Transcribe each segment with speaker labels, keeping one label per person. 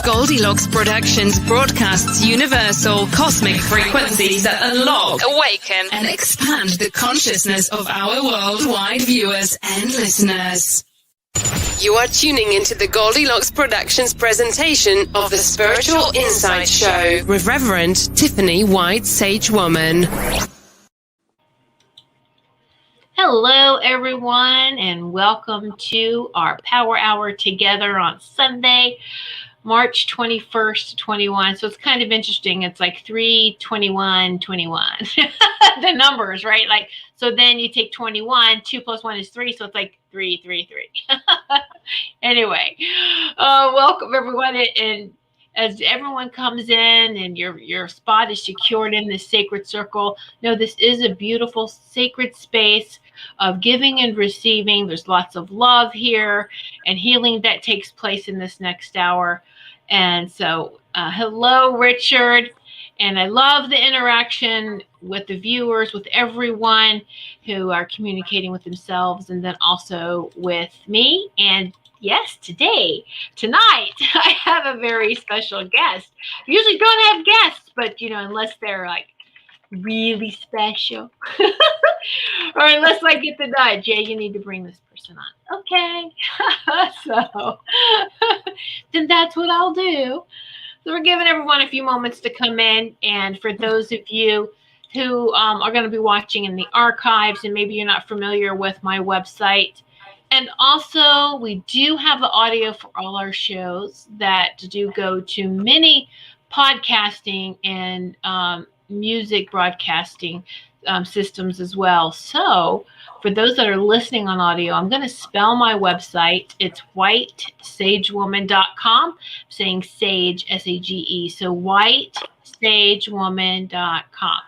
Speaker 1: Goldylocks Productions broadcasts universal cosmic frequencies that unlock, awaken, and expand the consciousness of our worldwide viewers and listeners. You are tuning into the Goldylocks Productions presentation of the Spiritual Insight Show with Reverend Tiffany White Sage Woman.
Speaker 2: Hello, everyone, and welcome to our Power Hour together on Sunday, March 21st to 21. So it's kind of interesting. It's like 3/21/21. The numbers, right? Like, so then you take 21, 2 plus 1 is 3. So it's like 333. Anyway, welcome everyone. And as everyone comes in and your spot is secured in this sacred circle, know this is a beautiful sacred space of giving and receiving. There's lots of love here and healing that takes place in this next hour. And so, hello, Richard. And I love the interaction with the viewers, with everyone who are communicating with themselves and then also with me. And yes, tonight, I have a very special guest. I usually don't have guests, but, unless they're like really special or unless I get the nudge, yeah, you need to bring this person on. Okay. So then that's what I'll do. So we're giving everyone a few moments to come in. And for those of you who are going to be watching in the archives and maybe you're not familiar with my website, and also we do have the audio for all our shows that do go to many podcasting and music broadcasting systems as well. So for those that are listening on audio, I'm going to spell my website. It's whitesagewoman.com. I'm saying sage, S-A-G-E. So whitesagewoman.com.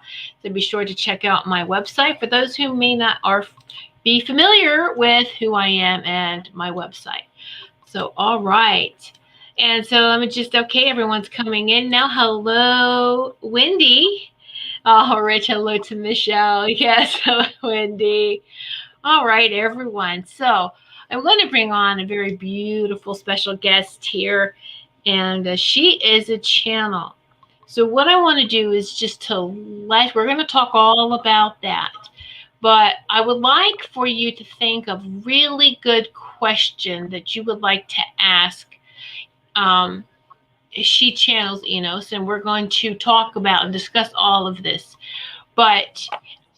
Speaker 2: So be sure to check out my website for those who may not be familiar with who I am and my website. So, all right. And so let me just, okay, everyone's coming in now. Hello, Wendy. Oh, Rich, hello to Michelle. Yes, hello, Wendy. All right, everyone. So I'm going to bring on a very beautiful special guest here, and she is a channel. So what I want to do is just we're going to talk all about that. But I would like for you to think of really good question that you would like to ask. She channels Enos, and we're going to talk about and discuss all of this. But,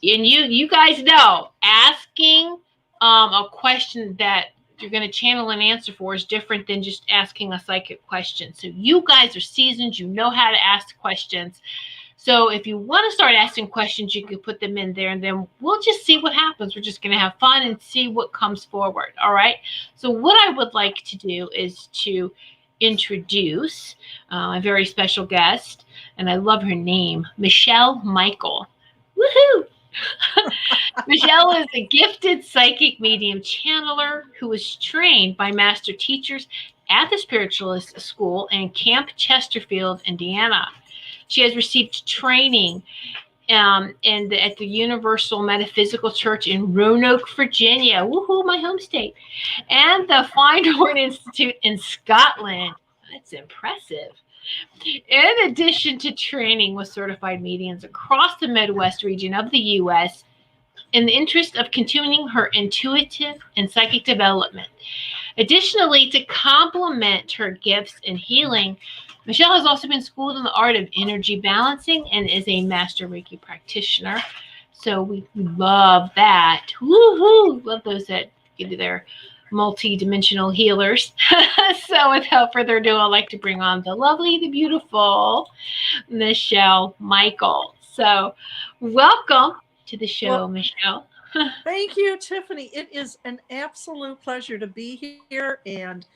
Speaker 2: and you guys know, asking a question that you're going to channel an answer for is different than just asking a psychic question. So you guys are seasoned, you know how to ask questions. So if you want to start asking questions, you can put them in there, and then we'll just see what happens. We're just going to have fun and see what comes forward. All right. So what I would like to do is to introduce a very special guest, and I love her name, Michelle Michael. Woohoo! Michelle is a gifted psychic medium channeler who was trained by master teachers at the Spiritualist School in Camp Chesterfield, Indiana. She has received training at the Universal Metaphysical Church in Roanoke, Virginia, woohoo, my home state, and the FINDHORN Institute in Scotland. That's impressive. In addition to training with certified mediums across the Midwest region of the U.S., in the interest of continuing her intuitive and psychic development. Additionally, to complement her gifts in healing, Michelle has also been schooled in the art of energy balancing and is a master Reiki practitioner. So we love that. Woohoo! Love those that get their multi-dimensional healers. So without further ado, I'd like to bring on the lovely, the beautiful Michelle Michael. So welcome to the show, Michelle.
Speaker 3: Thank you, Tiffany. It is an absolute pleasure to be here and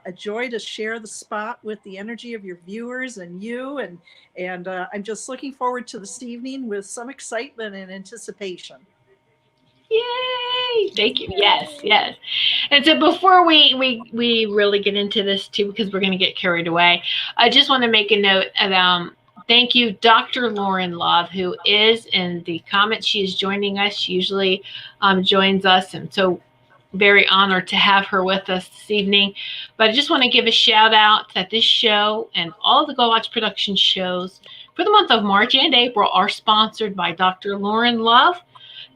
Speaker 3: a joy to share the spot with the energy of your viewers and you. And I'm just looking forward to this evening with some excitement and anticipation.
Speaker 2: Yay! Thank you. Yes. And so before we really get into this too, because we're going to get carried away, I just want to make a note of thank you, Dr. Lauren Love, who is in the comments. She is joining us. She usually joins us, and so very honored to have her with us this evening. But I just want to give a shout out that this show and all of the Goldylocks Productions shows for the month of March and April are sponsored by Dr. Lauren Love,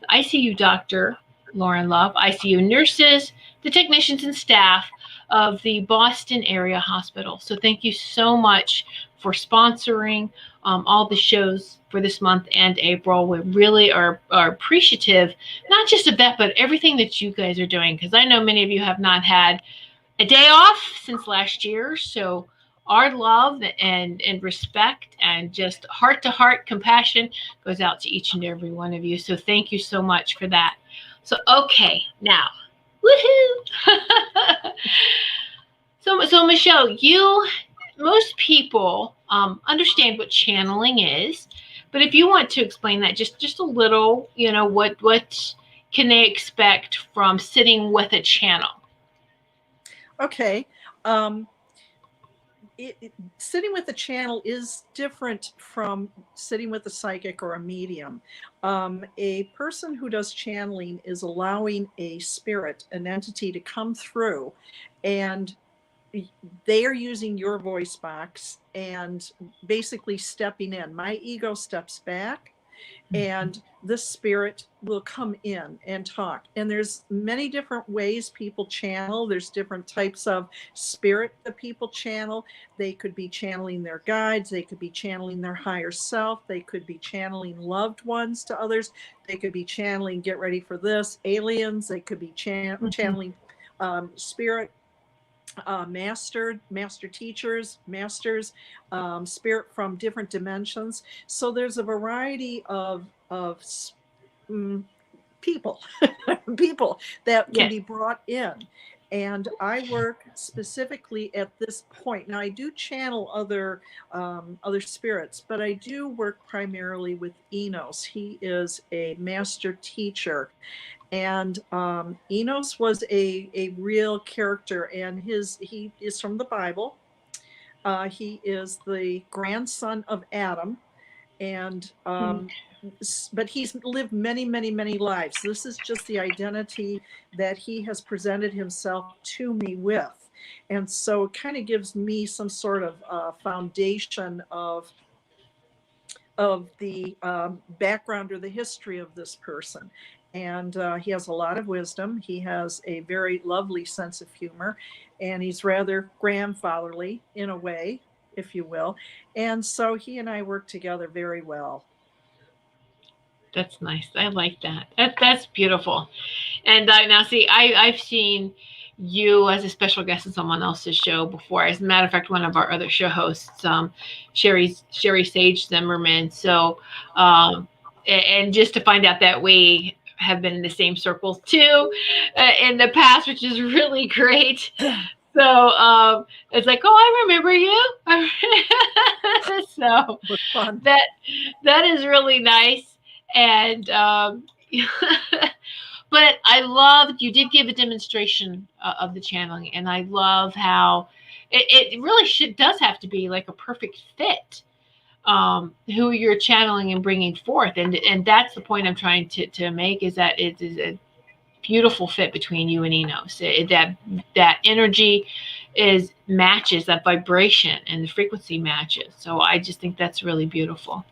Speaker 2: the ICU Dr. Lauren Love, ICU nurses, the technicians and staff of the Boston area hospital. So thank you so much for sponsoring all the shows for this month and April. We really are appreciative, not just of that, but everything that you guys are doing, because I know many of you have not had a day off since last year. So our love and respect and just heart-to-heart compassion goes out to each and every one of you. So thank you so much for that. So, okay, now, woohoo! So Michelle, most people understand what channeling is, but if you want to explain that just a little, what can they expect from sitting with a channel?
Speaker 3: Okay. Sitting with a channel is different from sitting with a psychic or a medium. A person who does channeling is allowing a spirit, an entity, to come through, and they are using your voice box and basically stepping in. My ego steps back, and the spirit will come in and talk. And there's many different ways people channel. There's different types of spirit that people channel. They could be channeling their guides. They could be channeling their higher self. They could be channeling loved ones to others. They could be channeling, get ready for this, aliens. They could be channeling spirit, master teachers, masters, spirit from different dimensions. So there's a variety of people people that can be brought in. And I work specifically at this point. Now I do channel other spirits, but I do work primarily with Enos. He is a master teacher. And Enos was a real character, and he is from the Bible. He is the grandson of Adam, and but he's lived many, many, many lives. This is just the identity that he has presented himself to me with. And so it kind of gives me some sort of foundation of the background or the history of this person. And he has a lot of wisdom. He has a very lovely sense of humor, and he's rather grandfatherly in a way, if you will. And so he and I work together very well.
Speaker 2: That's nice. I like that. That's beautiful. And now, see, I've seen you as a special guest on someone else's show before. As a matter of fact, one of our other show hosts, Sherry Sage Zimmerman. So, and just to find out that we have been in the same circles too in the past, which is really great. So it's like, oh, I remember you. So that is really nice. And but I loved, you did give a demonstration of the channeling, and I love how it really does have to be like a perfect fit, who you're channeling and bringing forth. And that's the point I'm trying to make, is that it is a beautiful fit between you and Enos. That energy matches, that vibration and the frequency matches. So I just think that's really beautiful.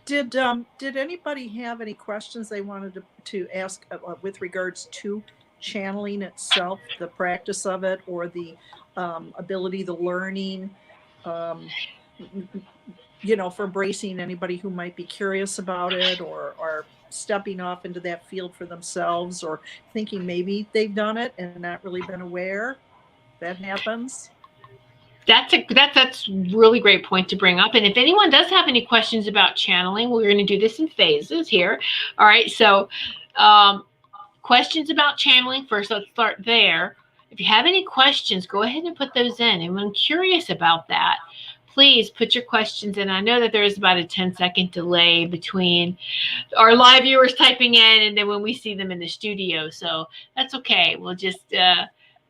Speaker 3: Did anybody have any questions they wanted to ask with regards to channeling itself, the practice of it, or the ability, the learning, for embracing anybody who might be curious about it, or stepping off into that field for themselves, or thinking maybe they've done it and not really been aware? That happens. That's
Speaker 2: really great point to bring up. And if anyone does have any questions about channeling, we're going to do this in phases here. All right. So questions about channeling first. Let's start there. If you have any questions, go ahead and put those in. And when I'm curious about that, please put your questions in. I know that there is about a 10-second delay between our live viewers typing in and then when we see them in the studio. So that's okay. We'll just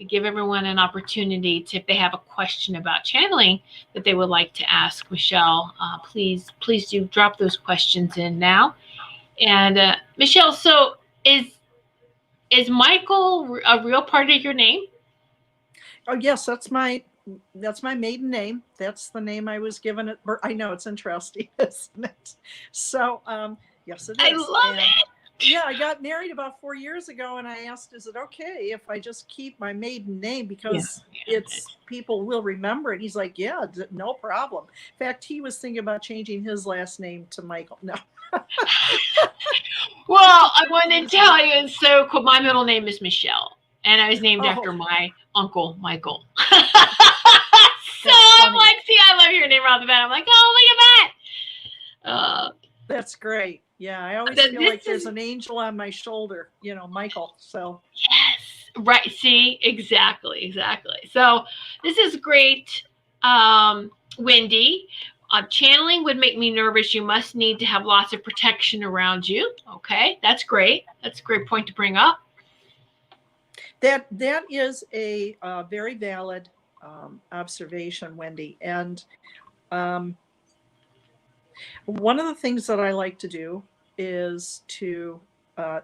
Speaker 2: give everyone an opportunity to, if they have a question about channeling that they would like to ask Michelle, please do drop those questions in now. And Michelle, so Is Michael a real part of your name?
Speaker 3: Oh yes, that's my maiden name. That's the name I was given at birth. I know, it's interesting, isn't it? So yes, it is.
Speaker 2: I love it.
Speaker 3: Yeah, I got married about 4 years ago, and I asked, is it okay if I just keep my maiden name because it's people will remember it? He's like, yeah, no problem. In fact, he was thinking about changing his last name to Michael. No.
Speaker 2: Well, I want to tell you, it's so cool. My middle name is Michelle, and I was named after my uncle, Michael. So I'm like, see, I love your name right off the bat. I'm like, oh, look at that.
Speaker 3: That's great. Yeah, I always feel like there's an angel on my shoulder, Michael. So
Speaker 2: yes, right. See, exactly. So this is great, Wendy. Channeling would make me nervous. You must need to have lots of protection around you. Okay, that's great. That's a great point to bring up.
Speaker 3: That is a very valid observation, Wendy. And one of the things that I like to do is to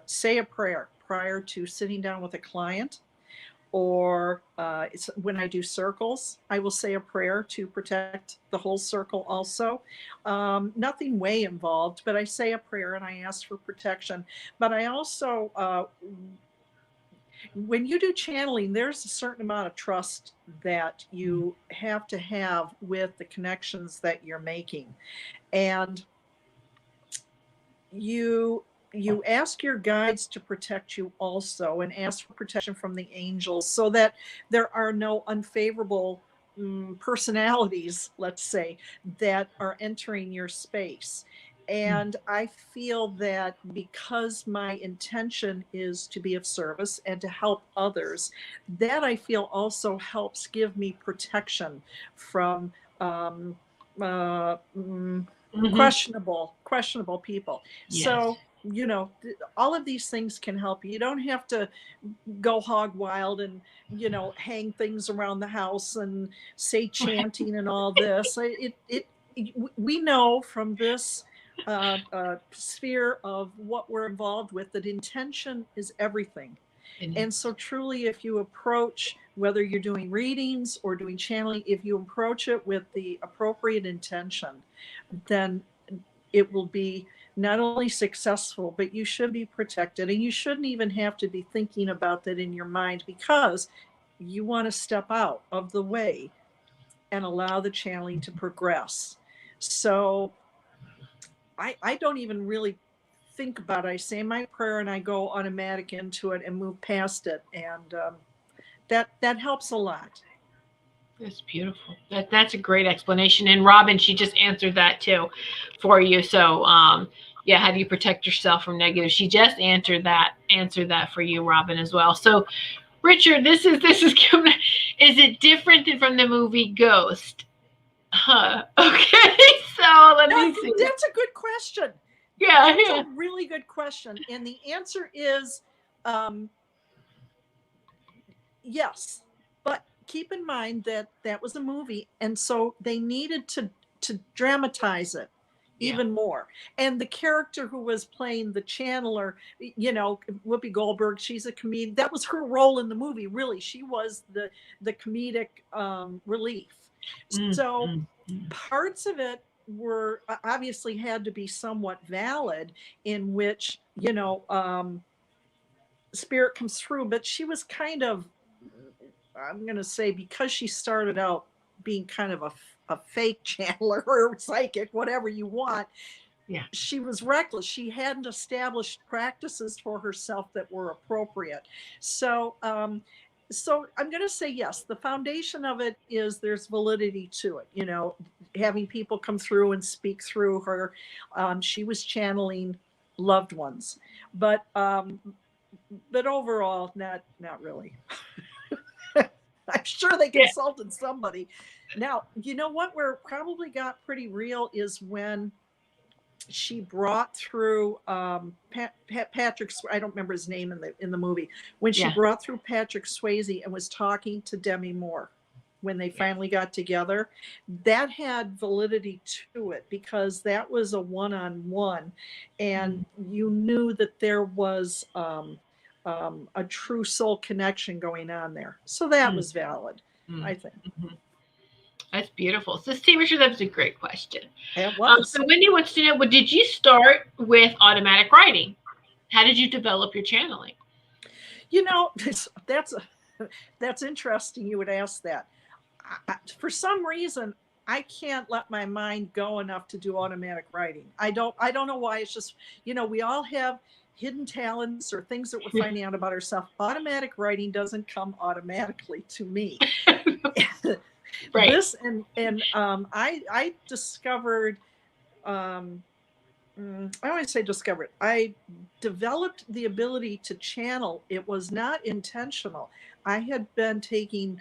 Speaker 3: say a prayer prior to sitting down with a client, or when I do circles, I will say a prayer to protect the whole circle also. Nothing way involved, but I say a prayer and I ask for protection. But I also, when you do channeling, there's a certain amount of trust that you have to have with the connections that you're making. And you ask your guides to protect you also, and ask for protection from the angels so that there are no unfavorable personalities, let's say, that are entering your space. And I feel that because my intention is to be of service and to help others, that I feel also helps give me protection from questionable people. Yes. So, all of these things can help you. You don't have to go hog wild and, hang things around the house and say chanting and all this. We know from this sphere of what we're involved with that intention is everything. And so truly, if you approach, whether you're doing readings or doing channeling, if you approach it with the appropriate intention, then it will be not only successful, but you should be protected. And you shouldn't even have to be thinking about that in your mind, because you want to step out of the way and allow the channeling to progress. So I don't even really think about it. I say my prayer and I go automatic into it and move past it. And that helps a lot.
Speaker 2: That's beautiful. That's a great explanation. And Robin, she just answered that too for you. So yeah, how do you protect yourself from negative? She just answered that for you, Robin, as well. So Richard, this is is it different than from the movie Ghost? Okay, so let me see.
Speaker 3: That's a good question.
Speaker 2: Yeah,
Speaker 3: that's a really good question. And the answer is yes. But keep in mind that was a movie, and so they needed to dramatize it even more. And the character who was playing the channeler, Whoopi Goldberg, she's a comedian. That was her role in the movie, really. She was the comedic relief. So parts of it were obviously had to be somewhat valid, in which, spirit comes through, but she was kind of, I'm going to say, because she started out being kind of a fake channeler or psychic, whatever you want. Yeah. She was reckless. She hadn't established practices for herself that were appropriate. So I'm going to say yes. The foundation of it is there's validity to it. Having people come through and speak through her. She was channeling loved ones, but overall, not really. I'm sure they consulted somebody. Now, you know what? Where it probably got pretty real is when she brought through Patrick. I don't remember his name in the movie. When she brought through Patrick Swayze and was talking to Demi Moore, when they finally got together, that had validity to it, because that was a one-on-one, and you knew that there was a true soul connection going on there. So that was valid, I think.
Speaker 2: That's beautiful. So, Steve Richard, that was a great question.
Speaker 3: It was.
Speaker 2: So, Wendy wants to know, well, did you start with automatic writing? How did you develop your channeling?
Speaker 3: You know, that's interesting. You would ask that. For some reason, I can't let my mind go enough to do automatic writing. I don't know why. It's just, you know, we all have hidden talents or things that we're finding out about ourselves. Automatic writing doesn't come automatically to me.
Speaker 2: Right.
Speaker 3: This and I discovered. I always say discovered. I developed the ability to channel. It was not intentional. I had been taking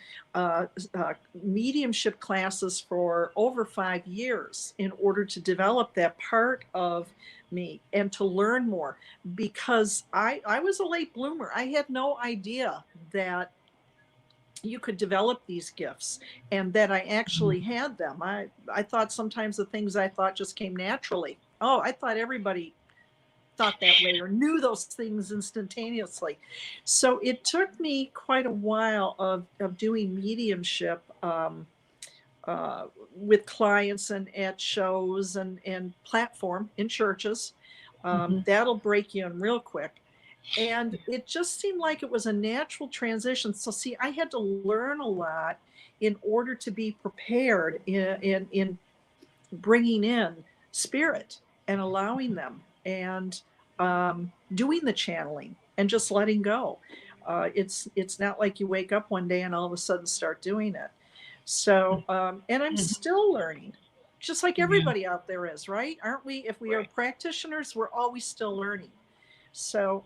Speaker 3: mediumship classes for over 5 years in order to develop that part of me and to learn more, because I was a late bloomer. I had no idea that you could develop these gifts and that I actually had them. I thought sometimes the things I thought just came naturally. Oh, I thought everybody thought that way or knew those things instantaneously. So it took me quite a while of doing mediumship with clients and at shows and platform in churches. That'll break you in real quick. And it just seemed like it was a natural transition. So see, I had to learn a lot in order to be prepared in bringing in spirit and allowing them and doing the channeling and just letting go. It's not like you wake up one day and all of a sudden start doing it. So, and I'm still learning, just like everybody out there is, right? Aren't we? If we are practitioners, we're always still learning. So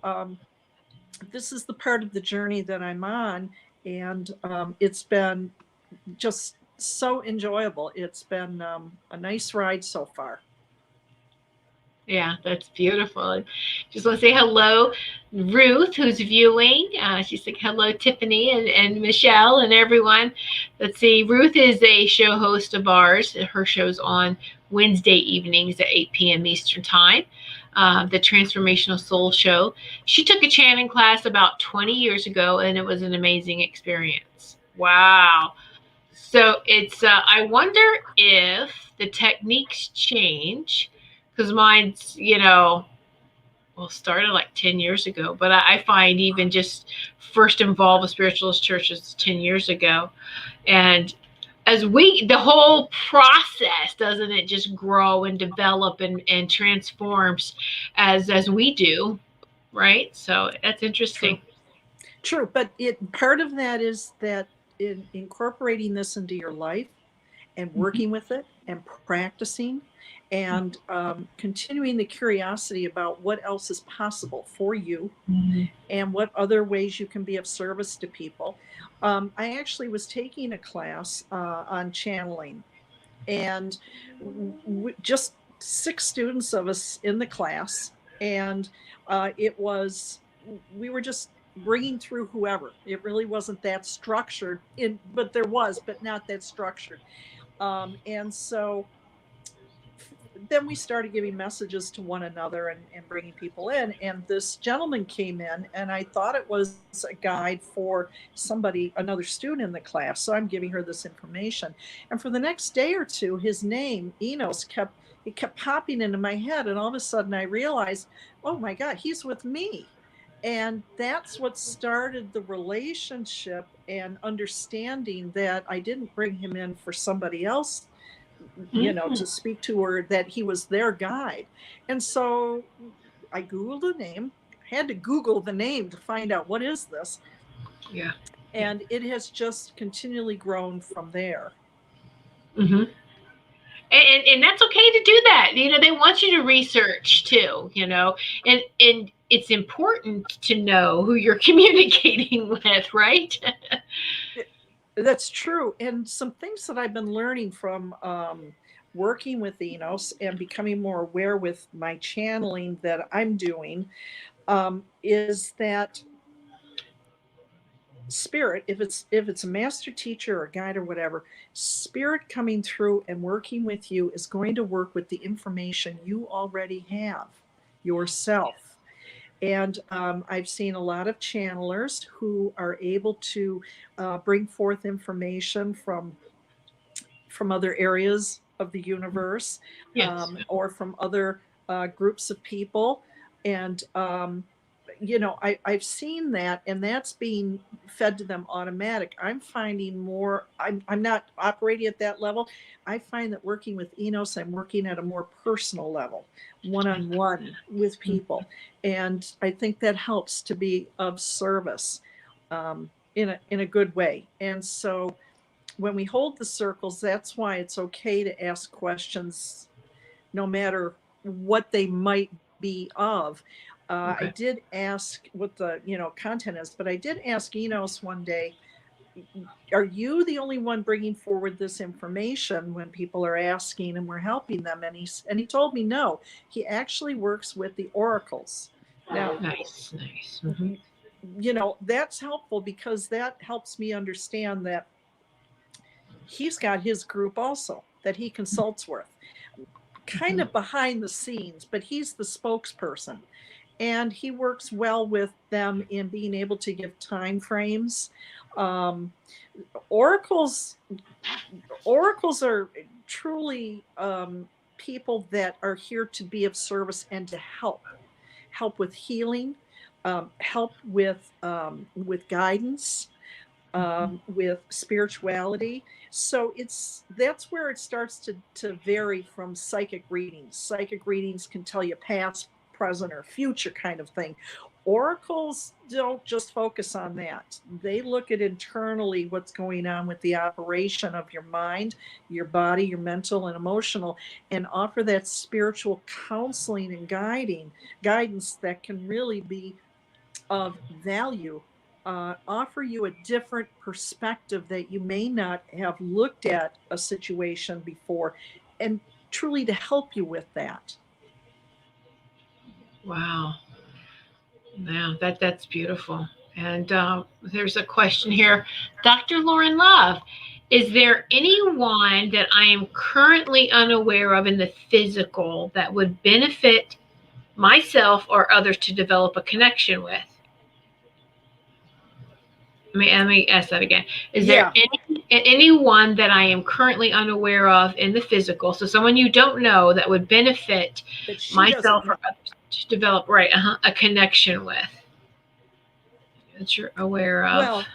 Speaker 3: this is the part of the journey that I'm on, and it's been just so enjoyable. It's been a nice ride so far.
Speaker 2: Yeah, that's beautiful. Just want to say hello, Ruth, who's viewing. She's like, hello, Tiffany and Michelle and everyone. Let's see. Ruth is a show host of ours. Her show's on Wednesday evenings at 8 p.m. Eastern Time. The Transformational Soul Show. She took a chanting class about 20 years ago, and it was an amazing experience. Wow. So it's, I wonder if the techniques change, because mine's, started like 10 years ago, but I find even just first involved with spiritualist churches 10 years ago. And as the whole process, doesn't it just grow and develop and transforms as we do, right? So that's interesting.
Speaker 3: True. But part of that is that in incorporating this into your life and working with it and practicing and continuing the curiosity about what else is possible for you and what other ways you can be of service to people. I actually was taking a class on channeling, and just 6 students of us in the class, and we were just bringing through whoever. It really wasn't that structured, but there was, but not that structured. And so then we started giving messages to one another and bringing people in. And this gentleman came in, and I thought it was a guide for another student in the class. So I'm giving her this information. And for the next day or two, his name, Enos, kept popping into my head. And all of a sudden I realized, oh my God, he's with me. And that's what started the relationship and understanding that I didn't bring him in for somebody else, to speak to, or that he was their guide. And so I Googled the name, had to Google the name to find out what is this.
Speaker 2: Yeah.
Speaker 3: And it has just continually grown from there.
Speaker 2: Mm-hmm. And that's okay to do that. They want you to research too, and it's important to know who you're communicating with, right?
Speaker 3: That's true. And some things that I've been learning from working with Enos and becoming more aware with my channeling that I'm doing is that spirit, if it's a master teacher or guide or whatever, spirit coming through and working with you is going to work with the information you already have yourself. And I've seen a lot of channelers who are able to bring forth information from other areas of the universe,
Speaker 2: Yes.
Speaker 3: or from other groups of people. And, I've seen that, and that's being fed to them automatic. I'm finding more, I'm not operating at that level. I find that working with Enos, I'm working at a more personal level, one-on-one with people. And I think that helps to be of service in a good way. And so when we hold the circles, that's why it's okay to ask questions no matter what they might be of.
Speaker 2: Okay.
Speaker 3: I did ask what the content is, but I did ask Enos one day, are you the only one bringing forward this information when people are asking and we're helping them? And he told me no. He actually works with the oracles. Now,
Speaker 2: Nice.
Speaker 3: that's helpful because that helps me understand that he's got his group also that he consults with, kind of behind the scenes, but he's the spokesperson. And he works well with them in being able to give time frames. Oracles are truly people that are here to be of service and to help with healing, help with guidance, with spirituality. So that's where it starts to vary from psychic readings. Psychic readings can tell you past, present, or future kind of thing. Oracles don't just focus on that. They look at internally what's going on with the operation of your mind, your body, your mental and emotional, and offer that spiritual counseling and guidance that can really be of value. Offer you a different perspective that you may not have looked at a situation before, and truly to help you with that.
Speaker 2: Wow. Yeah, that's beautiful. And there's a question here. Dr. Lauren Love, is there anyone that I am currently unaware of in the physical that would benefit myself or others to develop a connection with? Let me ask that again. Is there anyone that I am currently unaware of in the physical, so someone you don't know, that would benefit myself or others to develop a connection with, that you're aware of?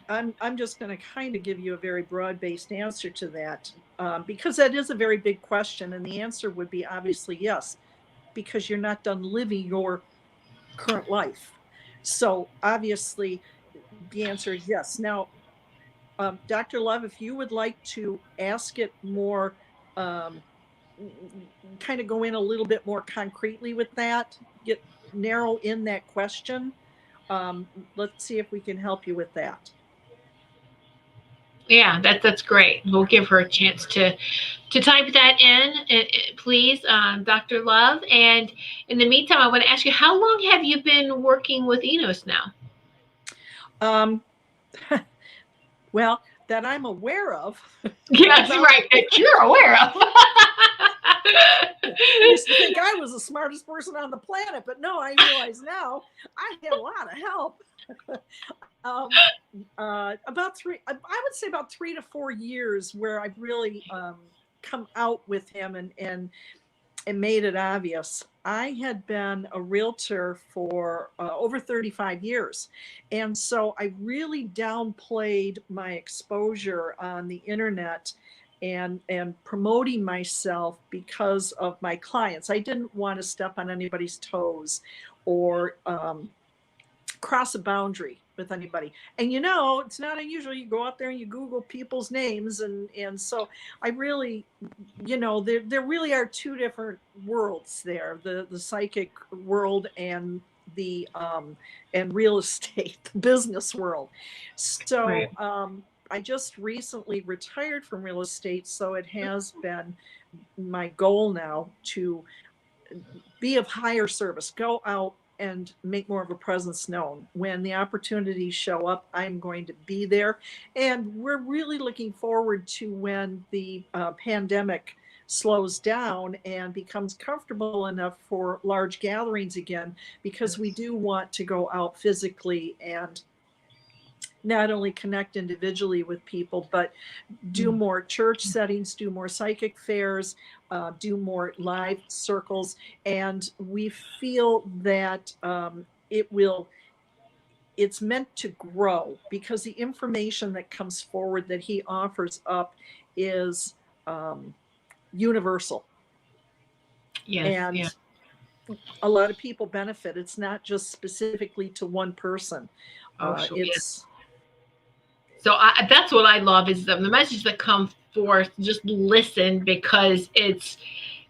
Speaker 3: Well, I'm just going to kind of give you a very broad-based answer to that, because that is a very big question, and the answer would be obviously yes, because you're not done living your current life. So obviously the answer is yes. Now, Dr. Love, if you would like to ask it more, kind of go in a little bit more concretely with that, narrow in that question. Let's see if we can help you with that.
Speaker 2: Yeah, that's great. We'll give her a chance to type that in, please, Dr. Love. And in the meantime, I want to ask you, how long have you been working with Enos now?
Speaker 3: Well, that I'm aware of.
Speaker 2: Yes, right. That you're aware of.
Speaker 3: I used to think I was the smartest person on the planet, but no, I realize now I had a lot of help. About I would say about 3 to 4 years where I've really come out with him and made it obvious. I had been a realtor for over 35 years. And so I really downplayed my exposure on the internet and promoting myself because of my clients. I didn't want to step on anybody's toes or cross a boundary with anybody. And it's not unusual. You go out there and you Google people's names, and so I really, there really are two different worlds there: the psychic world and the and real estate, the business world. So
Speaker 2: right.
Speaker 3: I just recently retired from real estate, so it has been my goal now to be of higher service, go out and make more of a presence known. When the opportunities show up, I'm going to be there. And we're really looking forward to when the pandemic slows down and becomes comfortable enough for large gatherings again, because we do want to go out physically and not only connect individually with people, but do more church settings, do more psychic fairs, do more live circles. And we feel that it's meant to grow, because the information that comes forward that he offers up is universal.
Speaker 2: Yes,
Speaker 3: And
Speaker 2: yeah.
Speaker 3: a lot of people benefit. It's not just specifically to one person.
Speaker 2: Sure,
Speaker 3: It's
Speaker 2: So that's what I love, is the message that comes forth. Just listen, because it's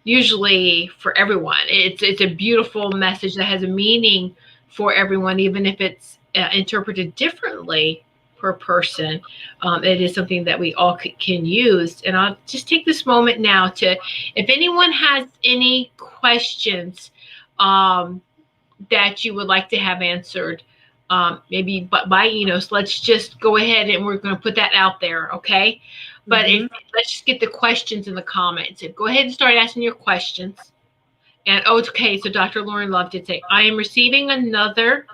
Speaker 2: usually for everyone. It's a beautiful message that has a meaning for everyone, even if it's interpreted differently per person. It is something that we all can use. And I'll just take this moment now to, if anyone has any questions that you would like to have answered, maybe by so let's just go ahead and we're going to put that out there, okay? But let's just get the questions in the comments. Go ahead and start asking your questions. And okay, so Dr. Lauren Love did say, I am receiving another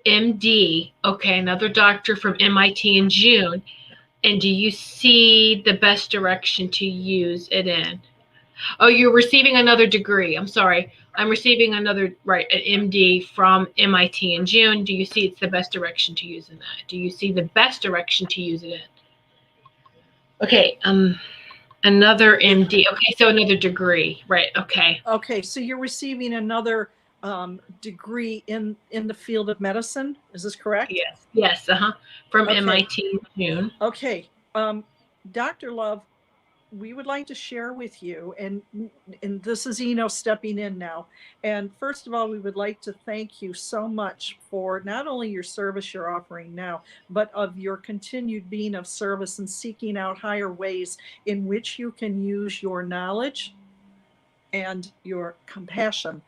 Speaker 2: MD, okay, another doctor from MIT in June. And do you see the best direction to use it in? Oh, you're receiving another degree. I'm sorry. I'm receiving another, an MD from MIT in June. Do you see it's the best direction to use in that? Do you see the best direction to use it in? Okay, another MD. Okay, so another degree, right? Okay.
Speaker 3: Okay, so you're receiving another degree in the field of medicine. Is this correct?
Speaker 2: Yes, from MIT in June.
Speaker 3: Okay, Dr. Love, we would like to share with you, and this is Eno stepping in now. And first of all, we would like to thank you so much for not only your service you're offering now, but of your continued being of service and seeking out higher ways in which you can use your knowledge and your compassion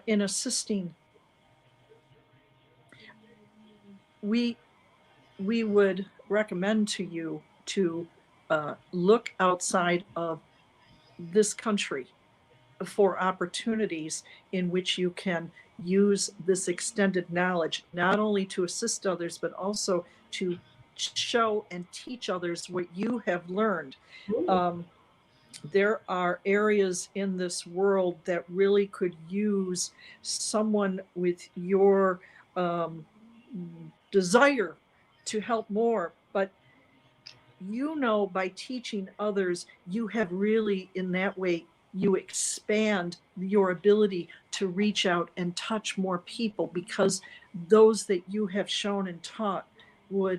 Speaker 3: in assisting. We would recommend to you to look outside of this country for opportunities in which you can use this extended knowledge, not only to assist others, but also to show and teach others what you have learned. There are areas in this world that really could use someone with your desire to help more, but by teaching others, you have really, in that way, you expand your ability to reach out and touch more people, because those that you have shown and taught will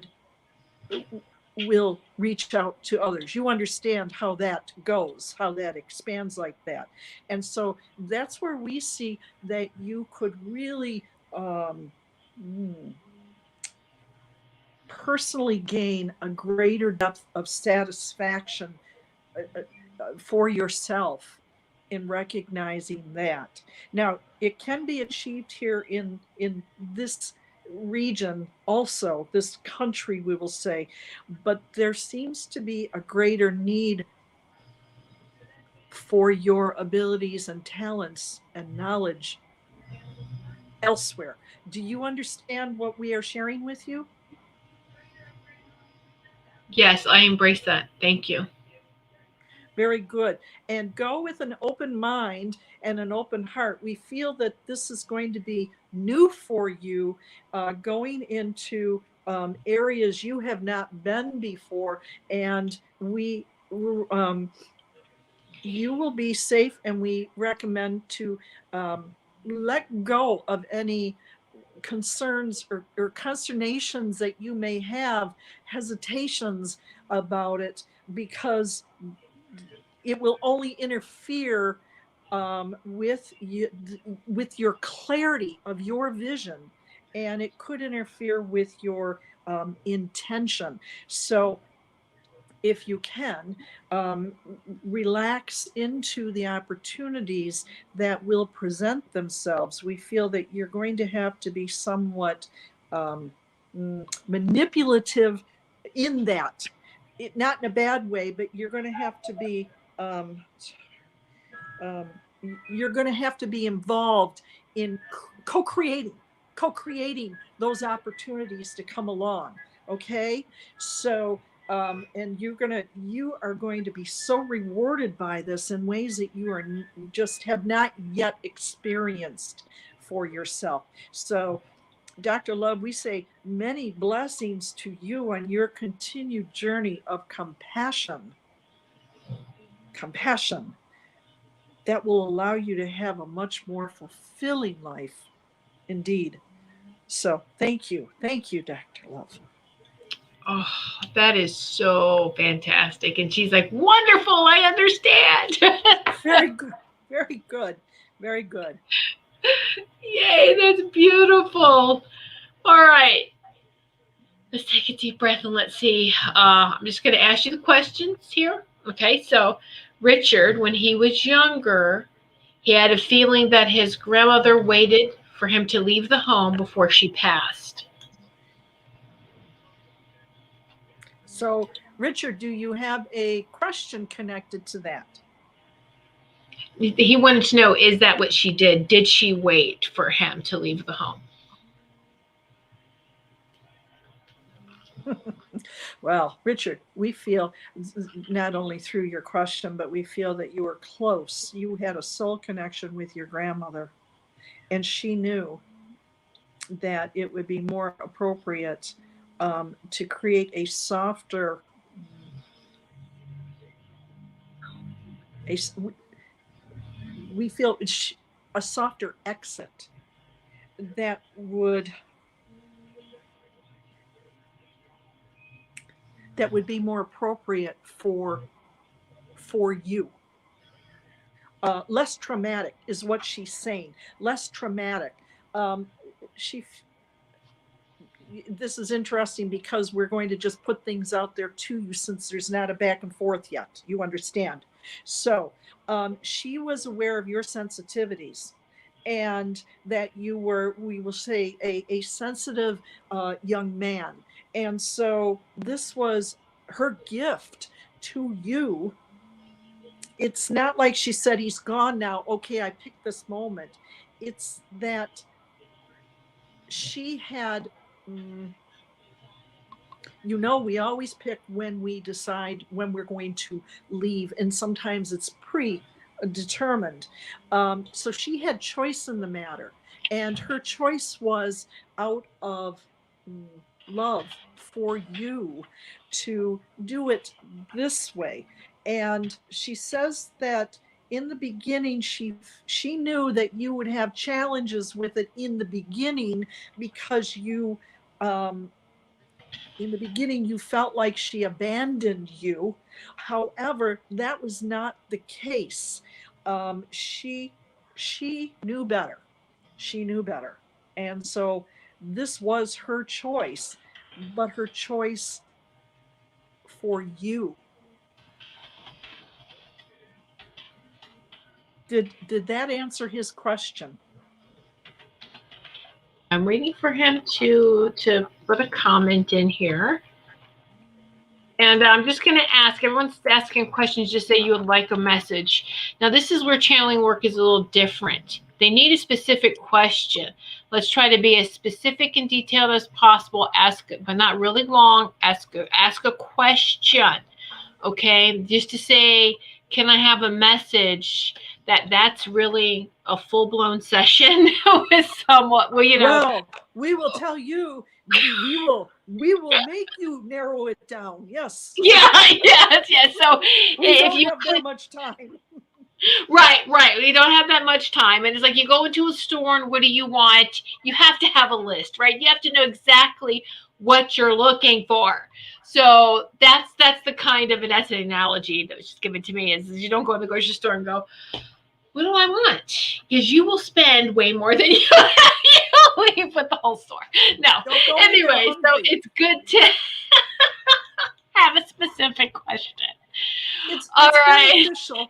Speaker 3: reach out to others. You understand how that goes, how that expands like that. And so that's where we see that you could really personally gain a greater depth of satisfaction for yourself in recognizing that. Now, it can be achieved here in this region also, this country, we will say, but there seems to be a greater need for your abilities and talents and knowledge elsewhere. Do you understand what we are sharing with you?
Speaker 2: Yes, I embrace that. Thank you.
Speaker 3: Very good. And go with an open mind and an open heart. We feel that this is going to be new for you, going into areas you have not been before. And you will be safe, and we recommend to let go of any concerns or consternations that you may have, hesitations about it, because it will only interfere with your clarity of your vision, and it could interfere with your intention. So if you can, relax into the opportunities that will present themselves. We feel that you're going to have to be somewhat manipulative in that, not in a bad way, but you're going to have to be um, um, you're going to have to be involved in co-creating those opportunities to come along. Okay, so and you are going to be so rewarded by this in ways that you are just have not yet experienced for yourself. So Dr. Love, we say many blessings to you on your continued journey of compassion that will allow you to have a much more fulfilling life indeed. So thank you, Dr. Love.
Speaker 2: Oh, that is so fantastic. And she's like, wonderful, I understand.
Speaker 3: Very good, very good, very good.
Speaker 2: Yay, that's beautiful. All right. Let's take a deep breath and let's see. I'm just going to ask you the questions here. Okay, so Richard, when he was younger, he had a feeling that his grandmother waited for him to leave the home before she passed.
Speaker 3: So, Richard, do you have a question connected to that?
Speaker 2: He wanted to know, is that what she did? Did she wait for him to leave the home?
Speaker 3: Well, Richard, we feel not only through your question, but we feel that you were close. You had a soul connection with your grandmother, and she knew that it would be more appropriate to create a softer, we feel a softer exit that would be more appropriate for you. Less traumatic is what she's saying. Less traumatic. This is interesting because we're going to just put things out there to you since there's not a back and forth yet. You understand? So she was aware of your sensitivities and that you were, we will say, a sensitive young man. And so this was her gift to you. It's not like she said, he's gone now. Okay, I picked this moment. It's that she had, we always pick when we decide when we're going to leave, and sometimes it's predetermined. So she had choice in the matter, and her choice was out of love for you to do it this way. And she says that in the beginning, she knew that you would have challenges with it in the beginning because you, in the beginning, you felt like she abandoned you. However, that was not the case. She knew better. She knew better. And so this was her choice, but her choice for you. Did that answer his question?
Speaker 2: I'm waiting for him to put a comment in here. And I'm just going to ask, everyone's asking questions, just say you would like a message. Now, this is where channeling work is a little different. They need a specific question. Let's try to be as specific and detailed as possible. Ask it, but not really long. Ask a question, okay? Just to say, can I have a message? That's really a full-blown session with somewhat, well,
Speaker 3: Well, we will tell you, we will make you narrow it down. Yes.
Speaker 2: Yeah, yes. So
Speaker 3: we don't have that much time.
Speaker 2: Right. We don't have that much time. And it's like you go into a store and what do you want? You have to have a list, right? You have to know exactly what you're looking for. So that's the kind of, and that's an analogy that was just given to me, is you don't go in the grocery store and go, what do I want? Because you will spend way more than you leave with the whole store. No. Anyway, so it's good to have a specific question.
Speaker 3: It's right. Beneficial.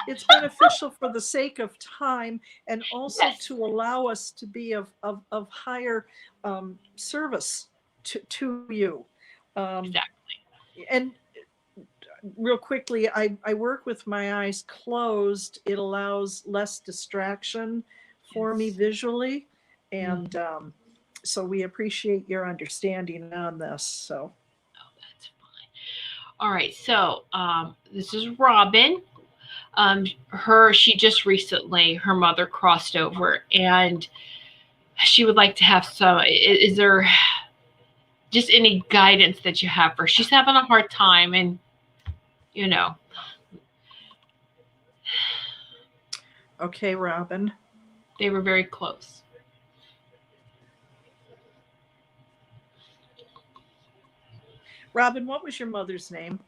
Speaker 3: It's beneficial for the sake of time, and also to allow us to be of higher service to you.
Speaker 2: Exactly.
Speaker 3: And real quickly, I work with my eyes closed. It allows less distraction for me visually. And so we appreciate your understanding on this. So.
Speaker 2: Oh, that's fine. All right. So this is Robin. She just recently, her mother crossed over, and she would like to have some, is there just any guidance that you have for her? She's having a hard time, and you know.
Speaker 3: Okay, Robin.
Speaker 2: They were very close.
Speaker 3: Robin, what was your mother's name?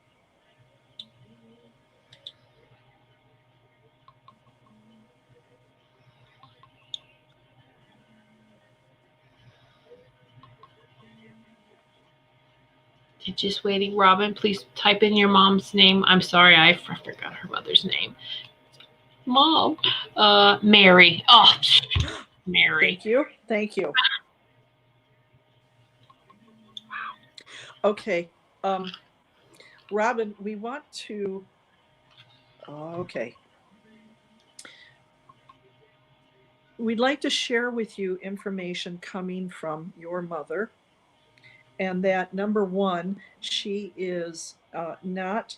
Speaker 2: Just waiting. Robin, please type in your mom's name. I'm sorry, I forgot her mother's name. Mom. Mary. Oh, Mary.
Speaker 3: Thank you. Thank you. Okay. Robin, we want to, okay. We'd like to share with you information coming from your mother. And that, number one, she is not,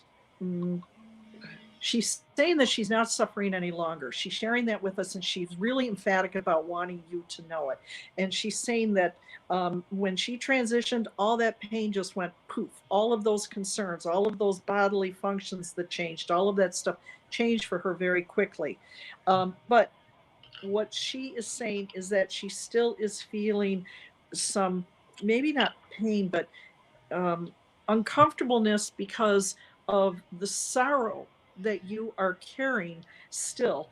Speaker 3: she's saying that she's not suffering any longer. She's sharing that with us, and she's really emphatic about wanting you to know it. And she's saying that when she transitioned, all that pain just went poof. All of those concerns, all of those bodily functions that changed, all of that stuff changed for her very quickly. But what she is saying is that she still is feeling some, maybe not pain, but uncomfortableness because of the sorrow that you are carrying still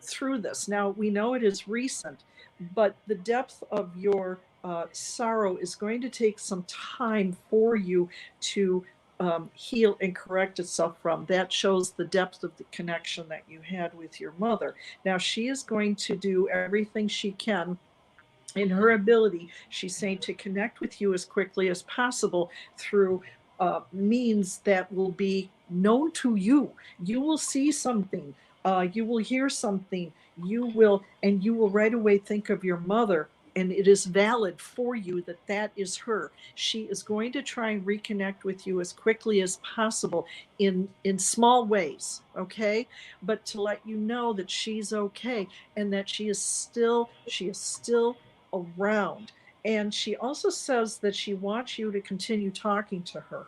Speaker 3: through this. Now, we know it is recent, but the depth of your sorrow is going to take some time for you to heal and correct itself from. That shows the depth of the connection that you had with your mother. Now, she is going to do everything she can in her ability, she's saying, to connect with you as quickly as possible through means that will be known to you. You will see something, you will hear something, you will right away think of your mother, and it is valid for you that that is her. She is going to try and reconnect with you as quickly as possible in small ways, okay? But to let you know that she's okay, and that she is still around. And she also says that she wants you to continue talking to her.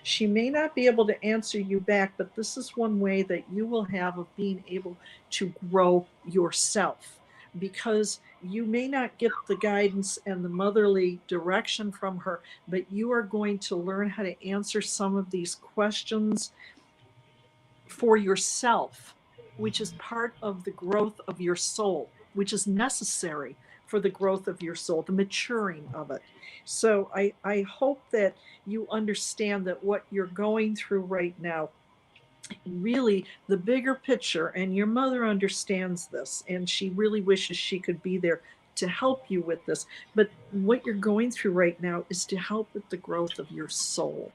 Speaker 3: She may not be able to answer you back, but this is one way that you will have of being able to grow yourself, because you may not get the guidance and the motherly direction from her, but you are going to learn how to answer some of these questions for yourself, which is part of the growth of your soul, which is necessary for the growth of your soul, the maturing of it. So I hope that you understand that what you're going through right now, really the bigger picture, and your mother understands this, and she really wishes she could be there to help you with this. But what you're going through right now is to help with the growth of your soul.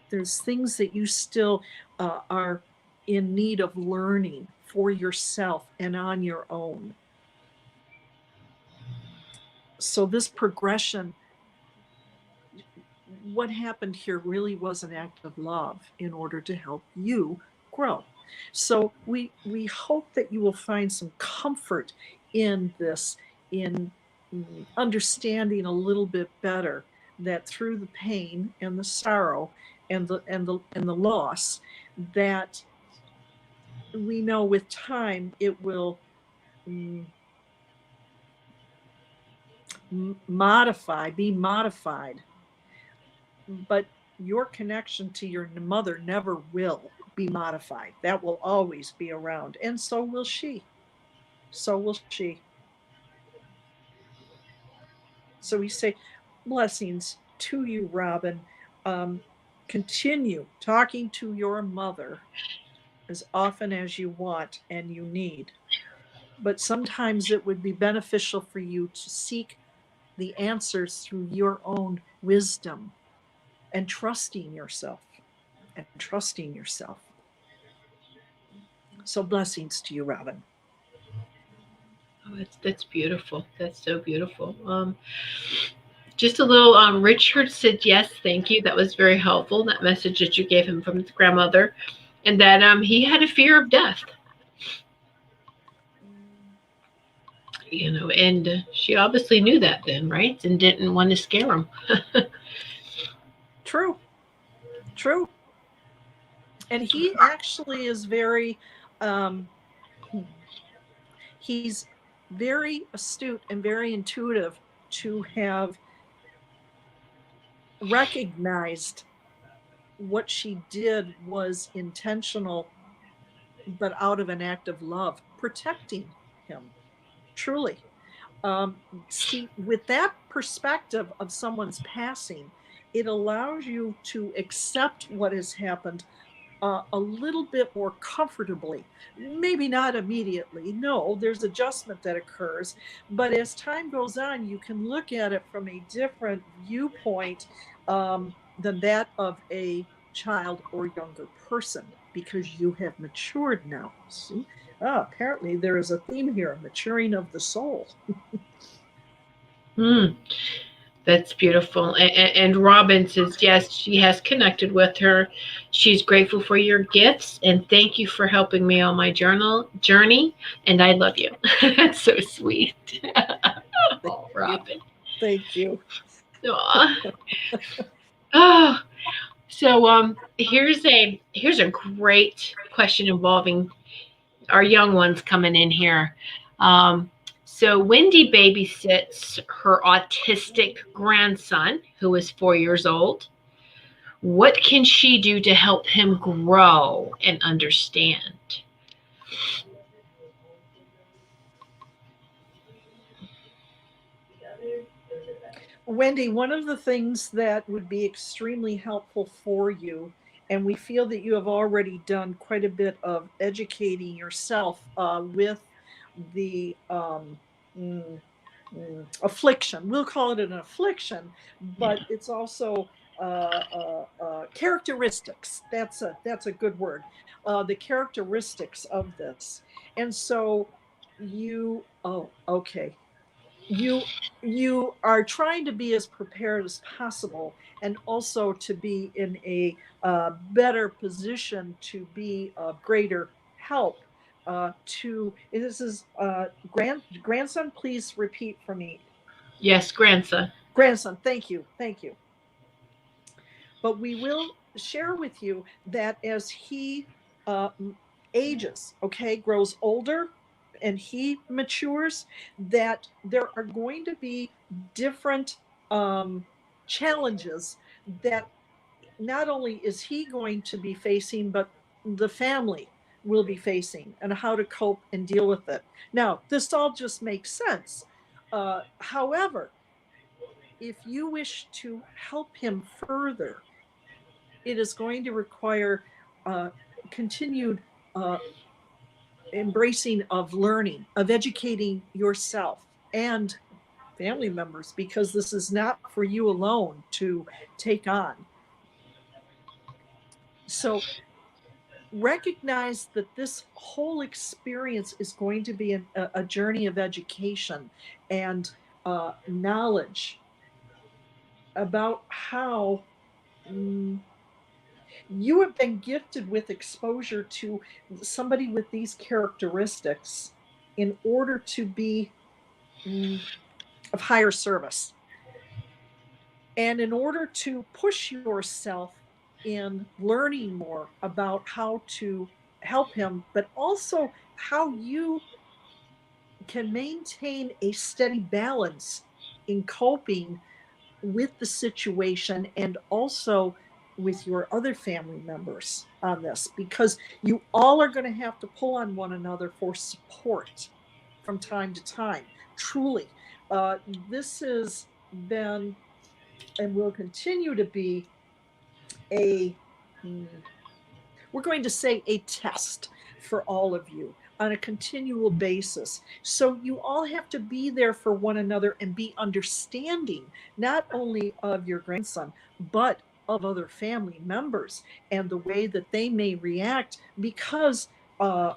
Speaker 3: There's things that you still are in need of learning for yourself and on your own. So this progression, what happened here really was an act of love in order to help you grow. So we hope that you will find some comfort in this, in understanding a little bit better that through the pain and the sorrow and the loss, that we know with time it will be modified, but your connection to your mother never will be modified. That will always be around, and so will she. So will she. So we say blessings to you, Robin. Continue talking to your mother as often as you want and you need. But sometimes it would be beneficial for you to seek the answers through your own wisdom and trusting yourself. and trusting yourself. So blessings to you, Robin.
Speaker 2: Oh, that's beautiful. That's so beautiful. Just a little, Richard said, yes, thank you. That was very helpful, that message that you gave him from his grandmother, and that he had a fear of death. And she obviously knew that then, right? And didn't want to scare him.
Speaker 3: True. And he actually is very, he's very astute and very intuitive to have recognized what she did was intentional, but out of an act of love, protecting him, truly. See, with that perspective of someone's passing, it allows you to accept what has happened a little bit more comfortably. Maybe not immediately. No, there's adjustment that occurs. But as time goes on, you can look at it from a different viewpoint than that of a child or younger person, because you have matured now. See? Apparently there is a theme here, maturing of the soul.
Speaker 2: That's beautiful. And Robin says, yes, she has connected with her. She's grateful for your gifts, and thank you for helping me on my journey. And I love you. That's so sweet. Oh, Robin.
Speaker 3: Thank you.
Speaker 2: Oh, so here's a great question involving our young ones coming in here. So Wendy babysits her autistic grandson, who is 4 years old. What can she do to help him grow and understand?
Speaker 3: Wendy, one of the things that would be extremely helpful for you, and we feel that you have already done quite a bit of educating yourself with the affliction. We'll call it an affliction, but it's also characteristics. That's a good word. The characteristics of this. And so you are trying to be as prepared as possible, and also to be in a better position to be of greater help to this is grandson. Please repeat for me.
Speaker 2: Yes, grandson.
Speaker 3: Thank you. But we will share with you that as he ages, grows older, and he matures, that there are going to be different challenges that not only is he going to be facing, but the family will be facing, and how to cope and deal with it. Now, this all just makes sense. However, if you wish to help him further, it is going to require continued embracing of learning, of educating yourself and family members, because this is not for you alone to take on. So recognize that this whole experience is going to be a journey of education and knowledge about how you have been gifted with exposure to somebody with these characteristics in order to be of higher service, and in order to push yourself in learning more about how to help him, but also how you can maintain a steady balance in coping with the situation, and also with your other family members on this, because you all are going to have to pull on one another for support from time to time. Truly, this has been and will continue to be we're going to say a test for all of you on a continual basis. So you all have to be there for one another and be understanding, not only of your grandson, but of other family members and the way that they may react because of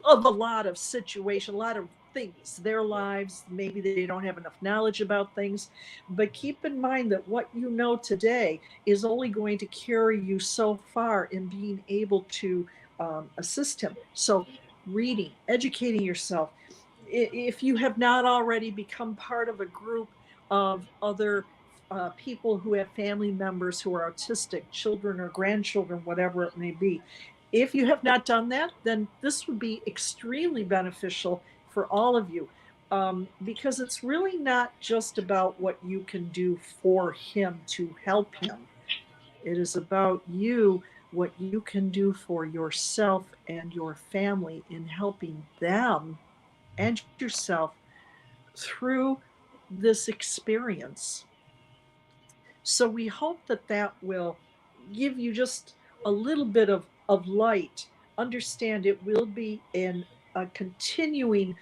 Speaker 3: a lot of situation, a lot of things, their lives, maybe they don't have enough knowledge about things. But keep in mind that what you know today is only going to carry you so far in being able to assist him. So reading, educating yourself. If you have not already become part of a group of other people who have family members who are autistic, children or grandchildren, whatever it may be, if you have not done that, then this would be extremely beneficial for all of you, because it's really not just about what you can do for him to help him. It is about you, what you can do for yourself and your family in helping them and yourself through this experience. So we hope that that will give you just a little bit of light. Understand it will be a continuing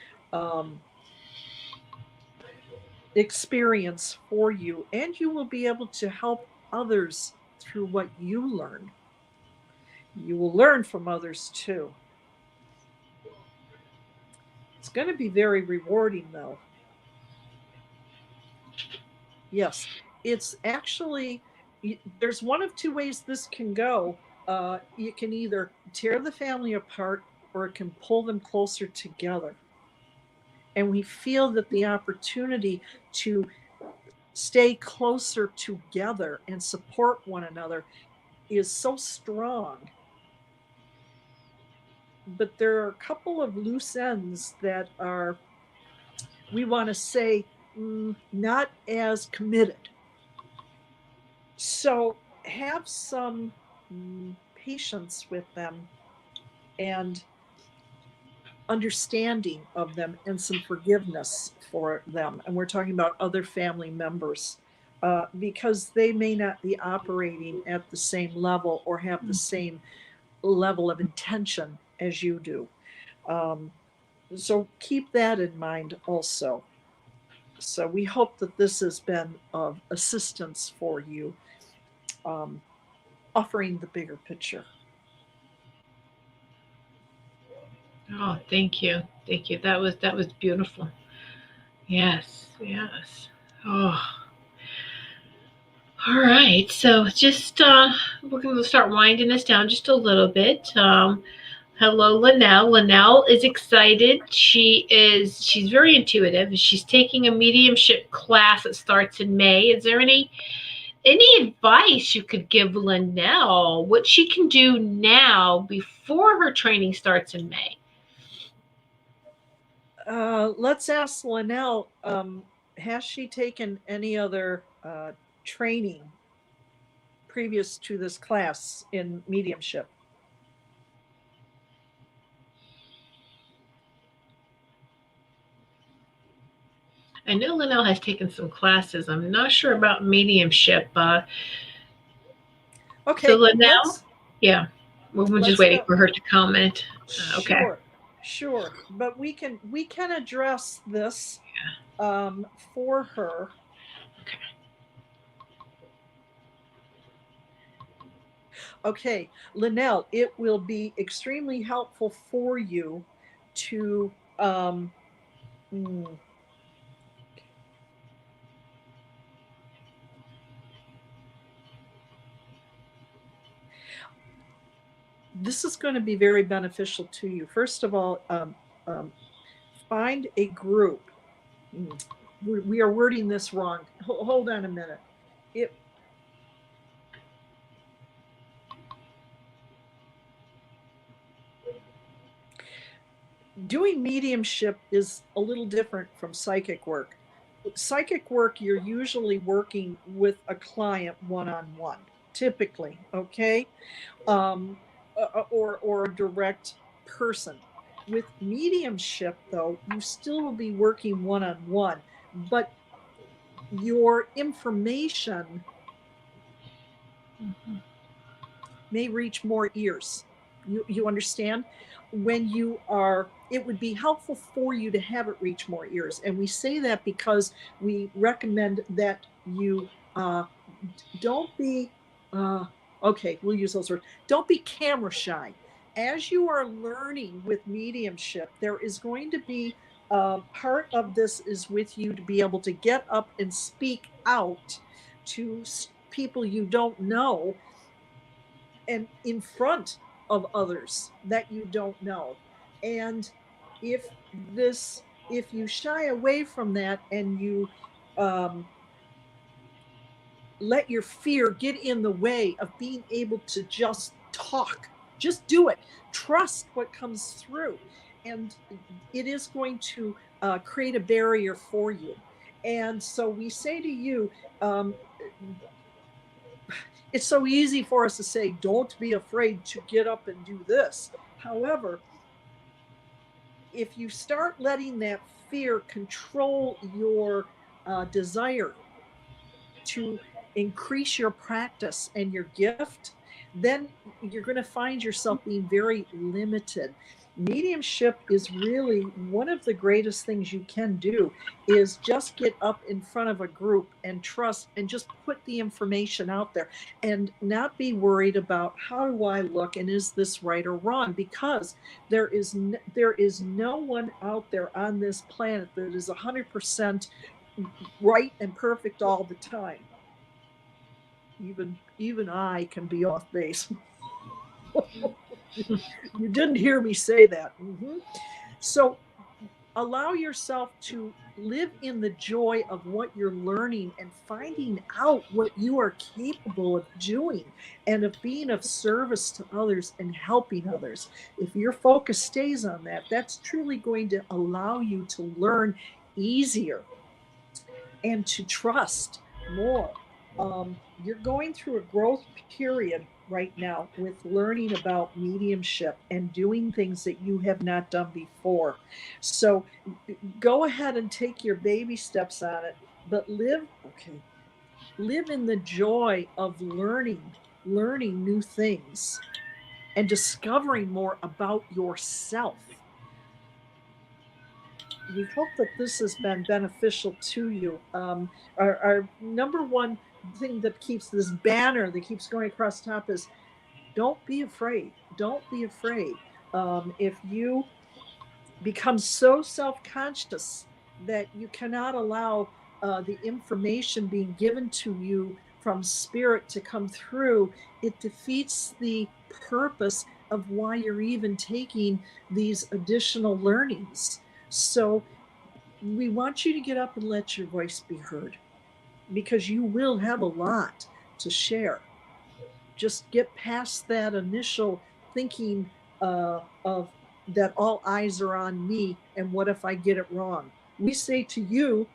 Speaker 3: experience for you, and you will be able to help others through what you learn. You will learn from others too. It's going to be very rewarding, though. Yes, it's actually, there's one of two ways this can go. You can either tear the family apart or it can pull them closer together. And we feel that the opportunity to stay closer together and support one another is so strong. But there are a couple of loose ends that are, we want to say, not as committed. So have some patience with them and understanding of them and some forgiveness for them. And we're talking about other family members, because they may not be operating at the same level or have the same level of intention as you do. So keep that in mind also. So we hope that this has been of assistance for you, offering the bigger picture.
Speaker 2: Oh, thank you. Thank you. That was beautiful. Yes, yes. Oh. All right. So just we're going to start winding this down just a little bit. Hello, Linnell. Linnell is excited. She's very intuitive. She's taking a mediumship class that starts in May. Is there any advice you could give Linnell what she can do now before her training starts in May?
Speaker 3: Let's ask Linnell, has she taken any other training previous to this class in mediumship?
Speaker 2: I know Linnell has taken some classes. I'm not sure about mediumship.
Speaker 3: Okay.
Speaker 2: So Linnell, yeah, we're just waiting for her to comment. Okay.
Speaker 3: Sure. But we can address this for her. Okay, Linnell, it will be extremely helpful for you to this is going to be very beneficial to you. First of all, find a group. We are wording this wrong. Hold on a minute. Doing mediumship is a little different from psychic work. Psychic work, you're usually working with a client one-on-one, typically, okay? Or a direct person. With mediumship, though, you still will be working one-on-one, but your information may reach more ears. You understand? When you are, it would be helpful for you to have it reach more ears. And we say that because we recommend that you don't be okay, we'll use those words. Don't be camera shy. As you are learning with mediumship, there is going to be part of this is with you to be able to get up and speak out to people you don't know and in front of others that you don't know. And if you shy away from that and you let your fear get in the way of being able to just talk, just do it, trust what comes through, and it is going to create a barrier for you. And so we say to you, it's so easy for us to say, don't be afraid to get up and do this. However, if you start letting that fear control your desire to increase your practice and your gift, then you're going to find yourself being very limited. Mediumship is really one of the greatest things you can do, is just get up in front of a group and trust and just put the information out there and not be worried about how do I look and is this right or wrong, because there is no one out there on this planet that is 100% right and perfect all the time. Even I can be off base. You didn't hear me say that. So allow yourself to live in the joy of what you're learning and finding out what you are capable of doing and of being of service to others and helping others. If your focus stays on that, that's truly going to allow you to learn easier and to trust more. You're going through a growth period right now with learning about mediumship and doing things that you have not done before. So go ahead and take your baby steps on it, but live in the joy of learning new things and discovering more about yourself. We hope that this has been beneficial to you. Our number one thing that keeps this banner that keeps going across the top is don't be afraid. Don't be afraid. If you become so self-conscious that you cannot allow the information being given to you from spirit to come through, it defeats the purpose of why you're even taking these additional learnings. So we want you to get up and let your voice be heard, because you will have a lot to share. Just get past that initial thinking of that all eyes are on me and what if I get it wrong. We say to you,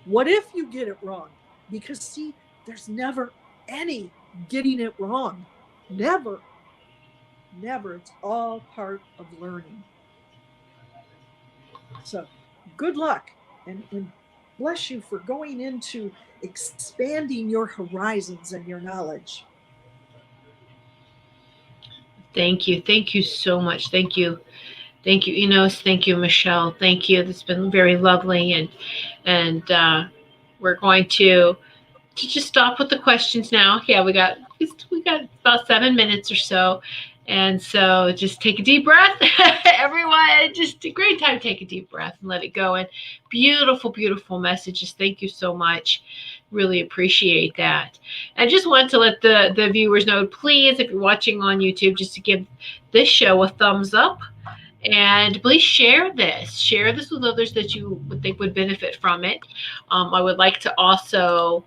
Speaker 3: what if you get it wrong? Because see, there's never any getting it wrong. Never. It's all part of learning. So good luck and bless you for going into expanding your horizons and your knowledge.
Speaker 2: Thank you. Thank you so much. Thank you. Thank you, Enos. Thank you, Michelle. Thank you. It's been very lovely. And we're going to just stop with the questions now. Yeah, we got about 7 minutes or so. And so just take a deep breath. Everyone, just a great time. Take a deep breath and let it go. And beautiful, beautiful messages. Thank you so much. Really appreciate that. And just wanted to let the viewers know, please, if you're watching on YouTube, just to give this show a thumbs up. And please share this. Share this with others that you would think would benefit from it. I would like to also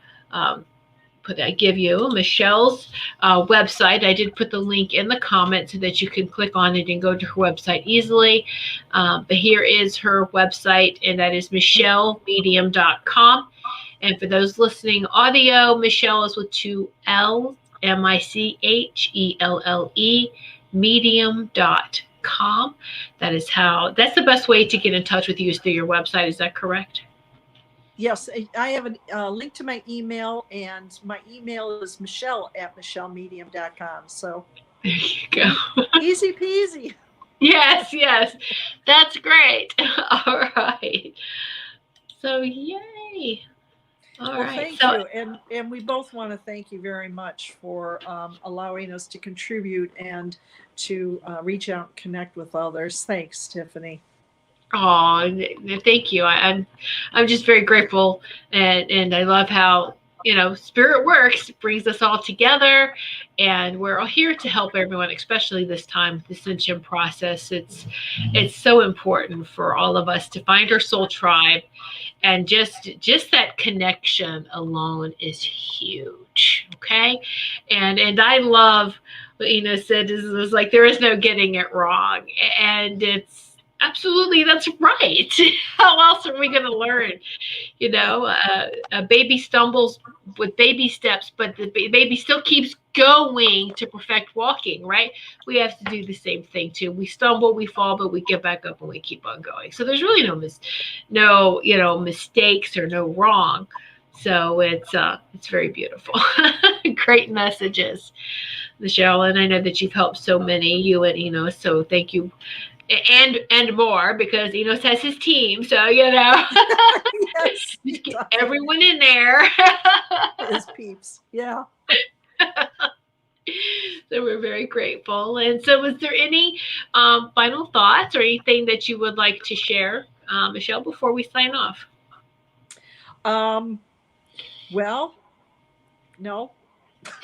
Speaker 2: give you Michelle's website. I did put the link in the comments so that you can click on it and go to her website easily. But here is her website, and that is michellemedium.com. And for those listening audio, Michelle is with 2 L's, MICHELLE, medium.com. That's the best way to get in touch with you, is through your website. Is that correct?
Speaker 3: Yes, I have a link to my email, and my email is michelle@michellemedium.com. So
Speaker 2: there you go.
Speaker 3: Easy peasy.
Speaker 2: Yes. That's great. All right. So yay. All
Speaker 3: Well,
Speaker 2: right.
Speaker 3: thank
Speaker 2: So,
Speaker 3: you. And we both want to thank you very much for allowing us to contribute and to reach out and connect with others. Thanks, Tiffany.
Speaker 2: oh, thank you. I'm just very grateful, and I love how spirit works, brings us all together, and we're all here to help everyone, especially this time, the ascension process. It's so important for all of us to find our soul tribe, and just that connection alone is huge. Okay, and I love what Ina said. Is like there is no getting it wrong, and it's. Absolutely, that's right. How else are we going to learn? A baby stumbles with baby steps, but the baby still keeps going to perfect walking, right? We have to do the same thing too. We stumble, we fall, but we get back up and we keep on going. So there's really no mistakes or no wrong. So it's very beautiful. Great messages, Michelle, and I know that you've helped so many, you and Enos. So thank you. And more, because Enos has his team, so
Speaker 3: Yes,
Speaker 2: just get everyone in there.
Speaker 3: His peeps, yeah.
Speaker 2: So we're very grateful. And so, was there any final thoughts or anything that you would like to share, Michelle, before we sign off?
Speaker 3: Well, no.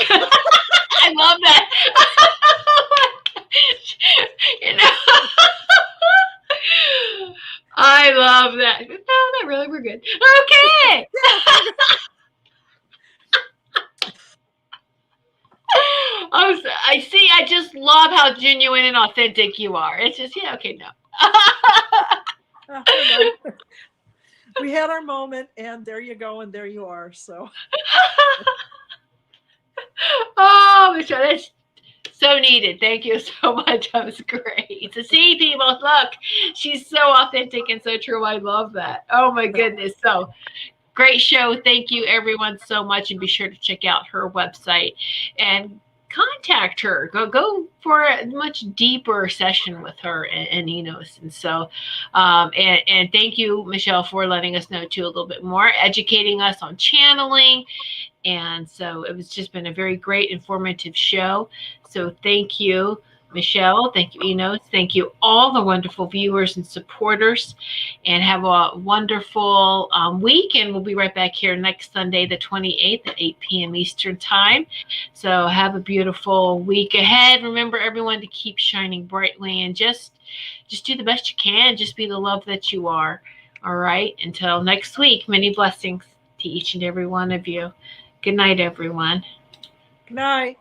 Speaker 2: I love that. I love that. No, not really. We're good. Okay. I see. I just love how genuine and authentic you are. It's just, okay, no.
Speaker 3: We had our moment, and there you go, and there you are. So.
Speaker 2: Oh, Michelle, that's so needed. Thank you so much. That was great. To see people, look, she's so authentic and so true. I love that. Oh my goodness. So great show. Thank you everyone so much. And be sure to check out her website and contact her. Go for a much deeper session with her and Enos. And so, and thank you, Michelle, for letting us know too a little bit more, educating us on channeling. And so it was just been a very great informative show. So thank you, Michelle. Thank you, Enos. Thank you, all the wonderful viewers and supporters. And have a wonderful week. And we'll be right back here next Sunday, the 28th at 8 p.m. Eastern Time. So have a beautiful week ahead. Remember, everyone, to keep shining brightly and just do the best you can. Just be the love that you are. All right. Until next week, many blessings to each and every one of you. Good night, everyone.
Speaker 3: Good night.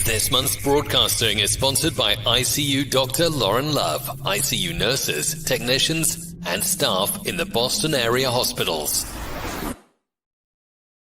Speaker 4: This month's broadcasting is sponsored by ICU Dr. Lauren Love, ICU nurses, technicians, and staff in the Boston area hospitals.